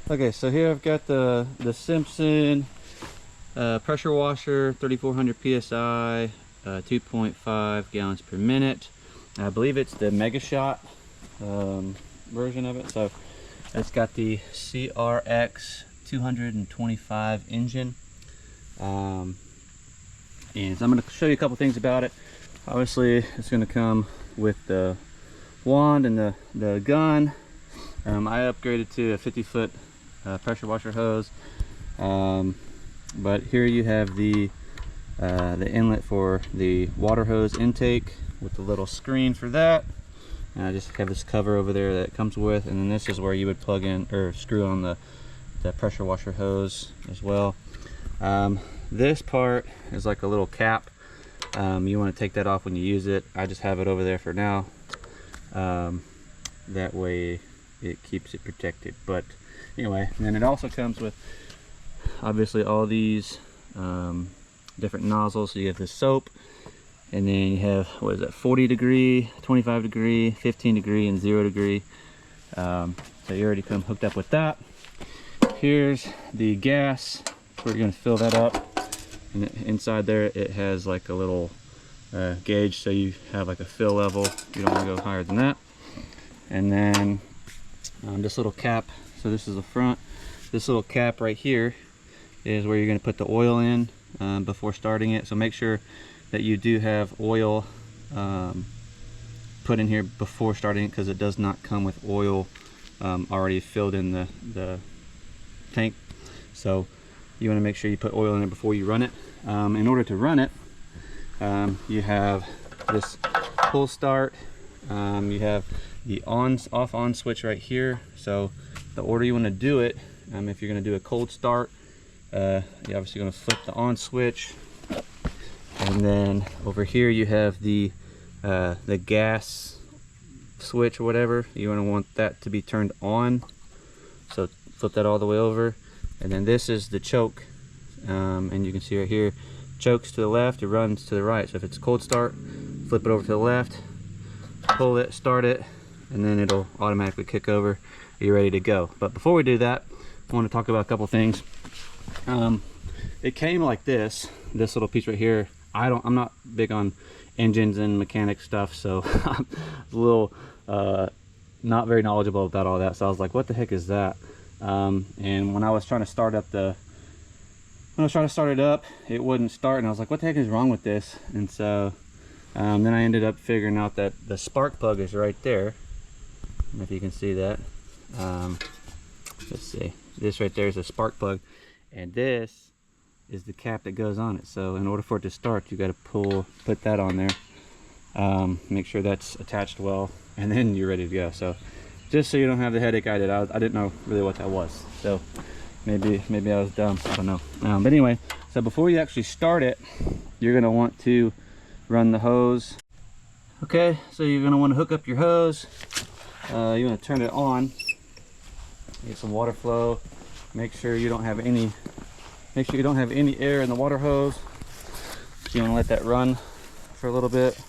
Okay, so here I've got the Simpson pressure washer, 3400 PSI, 2.5 gallons per minute. I believe it's the MegaShot version of it. So it's got the CRX 225 engine. And so I'm going to show you a couple things about it. Obviously, it's going to come with the wand and the gun. I upgraded to a 50-foot pressure washer hose. But here you have the inlet for the water hose intake with the little screen for that. And I just have this cover over there that it comes with, and then this is where you would plug in or screw on the pressure washer hose as well. This part is like a little cap. You want to take that off when you use it. I just have it over there for now. That way it keeps it protected. But anyway, and then it also comes with obviously all these different nozzles. So you have the soap, and then you have, what is that, 40 degree, 25 degree, 15 degree, and 0 degree. So you already come hooked up with that. Here's the gas. We're going to fill that up, and inside there it has like a little gauge, so you have like a fill level. You don't want to go higher than that. And then this little cap, so this is the front. This little cap right here is where you're going to put the oil in before starting it. So make sure that you do have oil put in here before starting it, because it does not come with oil already filled in the tank. So you want to make sure you put oil in it before you run it. In order to run it, you have this pull start. You have the off on switch right here. So the order you want to do it, if you're going to do a cold start, you're obviously going to flip the on switch, and then over here you have the gas switch or whatever. You want that to be turned on, so flip that all the way over. And then this is the choke, and you can see right here, chokes to the left, it runs to the right. So if it's cold start, flip it over to the left, pull it, start it, and then it'll automatically kick over. You're ready to go. But before we do that, I want to talk about a couple things. It came like this little piece right here. I'm not big on engines and mechanic stuff, so I'm a little not very knowledgeable about all that. So I was like, what the heck is that? And when I was trying to start it up, it wouldn't start, and I was like, what the heck is wrong with this? And so then I ended up figuring out that the spark plug is right there. I don't know if you can see that. Let's see, this right there is a spark plug, and this is the cap that goes on it. So in order for it to start, you got to put that on there, make sure that's attached well, and then you're ready to go. So just so you don't have the headache I did. I didn't know really what that was, so maybe I was dumb, I don't know. But anyway, so before you actually start it, you're going to want to run the hose. Okay, so you're going to want to hook up your hose. You want to turn it on, get some water flow. Make sure you don't have any air in the water hose. So you want to let that run for a little bit.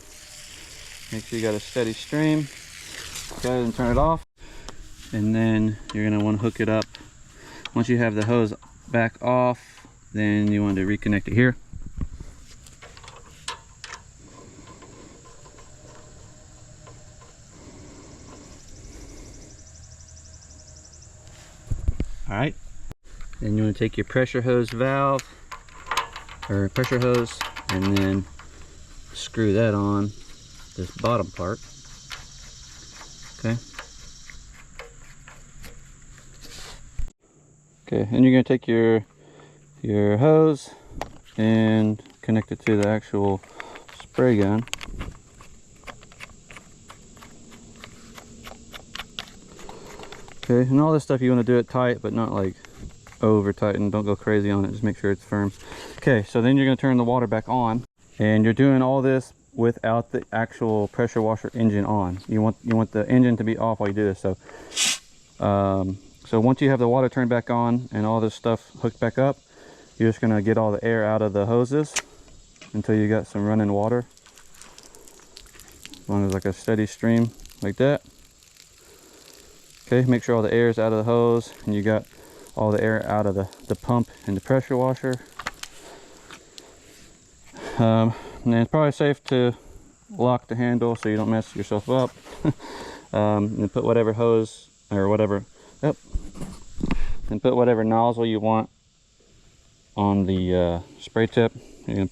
Make sure you got a steady stream. Okay, and turn it off. And then you're going to want to hook it up. Once you have the hose back off, then you want to reconnect it here. Alright, then you want to take your pressure hose valve, or pressure hose, and then screw that on this bottom part. Okay. Okay, and you're going to take your hose and connect it to the actual spray gun. Okay, and all this stuff you want to do it tight, but not like over tight, and don't go crazy on it. Just make sure it's firm. Okay, so then you're going to turn the water back on, and you're doing all this without the actual pressure washer engine on. You want the engine to be off while you do this. So so once you have the water turned back on and all this stuff hooked back up, you're just going to get all the air out of the hoses until you got some running water, as long as like a steady stream like that. Okay, make sure all the air is out of the hose, and you got all the air out of the pump and the pressure washer. And it's probably safe to lock the handle so you don't mess yourself up. And put whatever hose or whatever, and put whatever nozzle you want on the spray tip. You're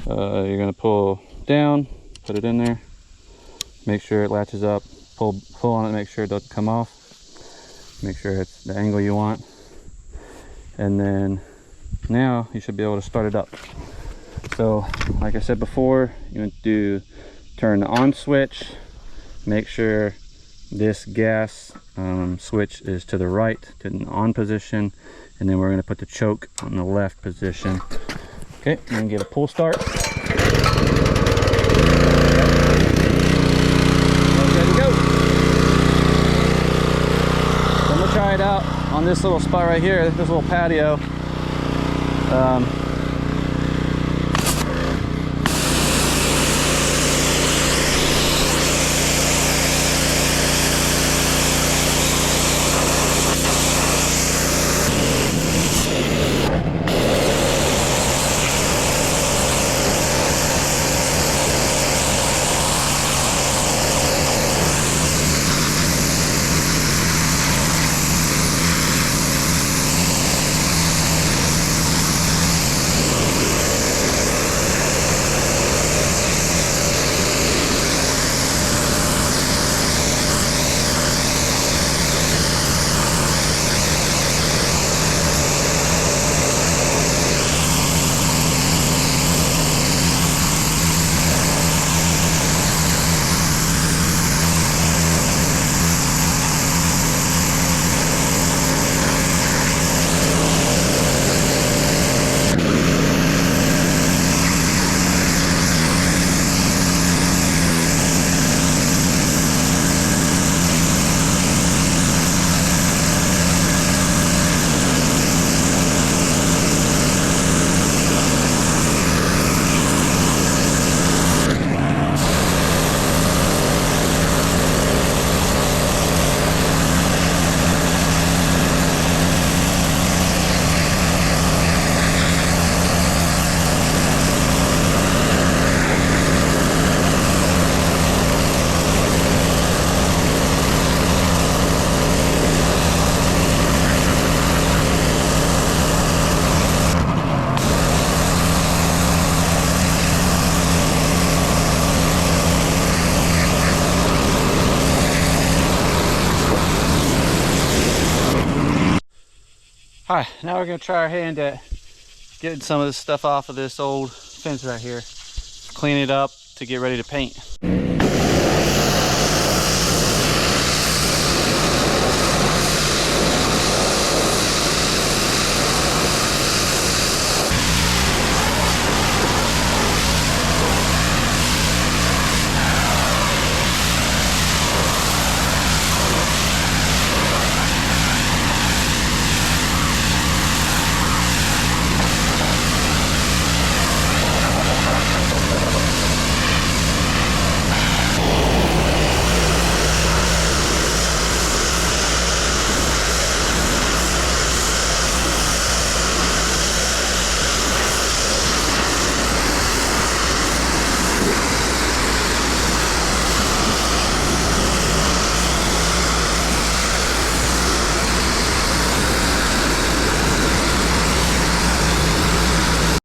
gonna pull down, put it in there, make sure it latches up, pull on it, make sure it doesn't come off, make sure it's the angle you want, and then now you should be able to start it up. So like I said before, you want to turn the on switch, make sure this gas switch is to the right, to the on position, and then we're going to put the choke on the left position. Okay, I'm going to give a pull start. Ready to go. So I'm going to try it out on this little spot right here, this little patio. All right, now we're gonna try our hand at getting some of this stuff off of this old fence right here. Clean it up to get ready to paint.